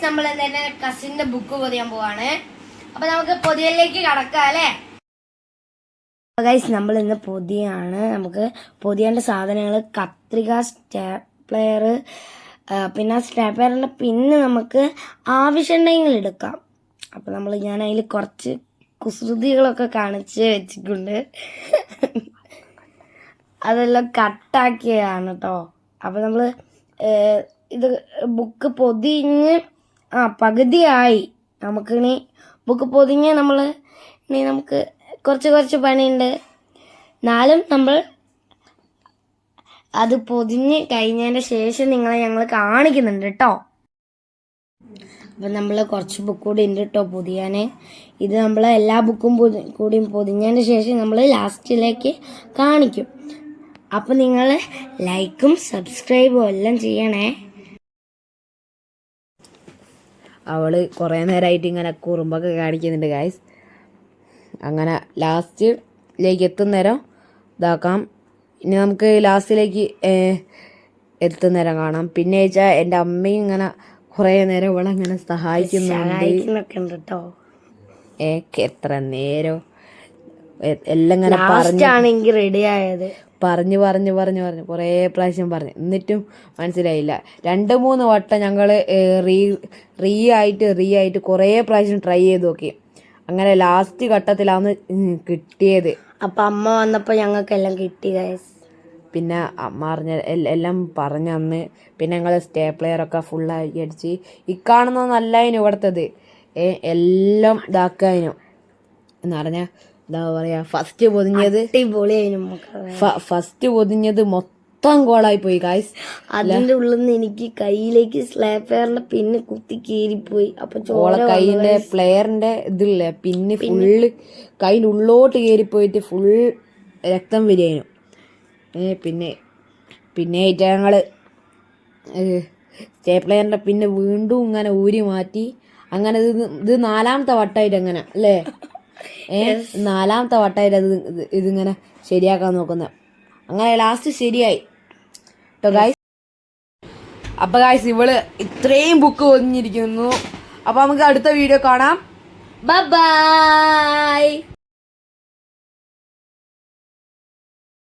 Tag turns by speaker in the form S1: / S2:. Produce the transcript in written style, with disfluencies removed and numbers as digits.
S1: നമ്മൾ എന്താ കസിന്റെ ബുക്ക് പൊതിയാൻ പോവാണ്. അപ്പൊ നമുക്ക് പൊതിയലിലേക്ക് കടക്കാം അല്ലേ. ഗൈസ് നമ്മൾ ഇന്ന് പൊതിയാണ്. നമുക്ക് പൊതിയേണ്ട സാധനങ്ങൾ കത്രിക, സ്റ്റാപ്ലെയർ, പിന്നെ സ്റ്റാപ്ലെയറിന്റെ പിന്നെ നമുക്ക് ആവശ്യമുണ്ടെങ്കിൽ എടുക്കാം. അപ്പൊ ഞാൻ അതിൽ കുറച്ച് കുസൃതികളൊക്കെ കാണിച്ച് വെച്ചിട്ടുണ്ട്. അതെല്ലാം കട്ടാക്കിയതാണ് കേട്ടോ. അപ്പൊ നമ്മള് ഇത് ബുക്ക് പൊതിഞ്ഞ് പകുതിയായി. നമുക്കിനി ബുക്ക് പൊതിഞ്ഞ് നമുക്ക് കുറച്ച് പണിയുണ്ട്. എന്നാലും നമ്മൾ അത് പൊതിഞ്ഞ് കഴിഞ്ഞതിൻ്റെ ശേഷം ഞങ്ങൾ കാണിക്കുന്നുണ്ട് കേട്ടോ. അപ്പം നമ്മൾ കുറച്ച് ബുക്ക് കൂടി ഉണ്ട് കേട്ടോ പൊതിയാൻ. ഇത് നമ്മൾ എല്ലാ ബുക്കും കൂടിയും പൊതിഞ്ഞതിന് ശേഷം നമ്മൾ ലാസ്റ്റിലേക്ക് കാണിക്കും. അപ്പം നിങ്ങൾ ലൈക്കും സബ്സ്ക്രൈബും എല്ലാം ചെയ്യണേ.
S2: അവൾ കുറേ നേരമായിട്ട് ഇങ്ങനെ കുറുമ്പൊക്കെ കാണിക്കുന്നുണ്ട് ഗൈസ്. അങ്ങനെ ലാസ്റ്റിലേക്ക് എത്തുന്നേരം ഇതാക്കാം. ഇനി നമുക്ക് ലാസ്റ്റിലേക്ക് എത്തുന്നേരം കാണാം. പിന്നെ വെച്ചാൽ എൻ്റെ അമ്മയും ഇങ്ങനെ കുറേ നേരം ഇവളങ്ങനെ സഹായിക്കുന്നുണ്ട്
S1: കേട്ടോ.
S2: എത്ര നേരം എല്ലാം ഇങ്ങനെ
S1: പറഞ്ഞാണെങ്കിൽ റെഡി ആയത്
S2: പറഞ്ഞു കുറേ പ്രാവശ്യം പറഞ്ഞു. എന്നിട്ടും മനസ്സിലായില്ല. 2-3 വട്ടം ഞങ്ങൾ റീ ആയിട്ട് കുറേ പ്രാവശ്യം ട്രൈ ചെയ്ത് നോക്കി. അങ്ങനെ ലാസ്റ്റ് ഘട്ടത്തിലാണ് കിട്ടിയത്.
S1: അപ്പം അമ്മ വന്നപ്പോൾ ഞങ്ങൾക്കെല്ലാം കിട്ടി ഗൈസ്.
S2: പിന്നെ അമ്മ എല്ലാം പറഞ്ഞന്ന് പിന്നെ ഞങ്ങൾ സ്റ്റേപ്ലെയറൊക്കെ ഫുള്ളാക്കി അടിച്ച് ഈ കാണുന്നതല്ലായിരുന്നു ഇവിടുത്തത്. എല്ലാം ഇതാക്കാനും എന്ന് പറഞ്ഞാൽ എന്താ പറയാ, ഫസ്റ്റ് പൊതിഞ്ഞത് മൊത്തം കോളായി പോയി ഗൈസ്.
S1: അതിന്റെ ഉള്ളിൽ നിന്ന് എനിക്ക് കയ്യിലേക്ക് സ്ലാപ്പറിന്റെ പിന്നെ കുത്തി കീറിപ്പോയി. അപ്പൊ
S2: കൈയിന്റെ പ്ലെയറിന്റെ ഇതില്ലേ പിന്നെ ഫുള്ള് കൈൻ്റെ ഉള്ളോട്ട് കയറിപ്പോയിട്ട് ഫുൾ രക്തം വരികയായിരുന്നു. പിന്നെ ഞങ്ങള് സ്റ്റേപ്ലെയറിന്റെ പിന്നെ വീണ്ടും ഇങ്ങനെ ഊരി മാറ്റി. അങ്ങനെ ഇത് 4ാമത്തെ വട്ടമായിട്ട് അങ്ങനെ അല്ലേ 4ാമത്തെ വട്ടമായിട്ട് ഇതിങ്ങനെ ശരിയാക്കാൻ നോക്കുന്നത്. അങ്ങനെ ലാസ്റ്റ് ശരിയായി കേട്ടോ ഗൈസ്. അപ്പൊ ഗൈസ് ഇവള് ഇത്രയും ബുക്ക് പൊതിഞ്ഞിരിക്കുന്നു. അപ്പൊ നമുക്ക് അടുത്ത വീഡിയോ കാണാം.
S1: ബൈ.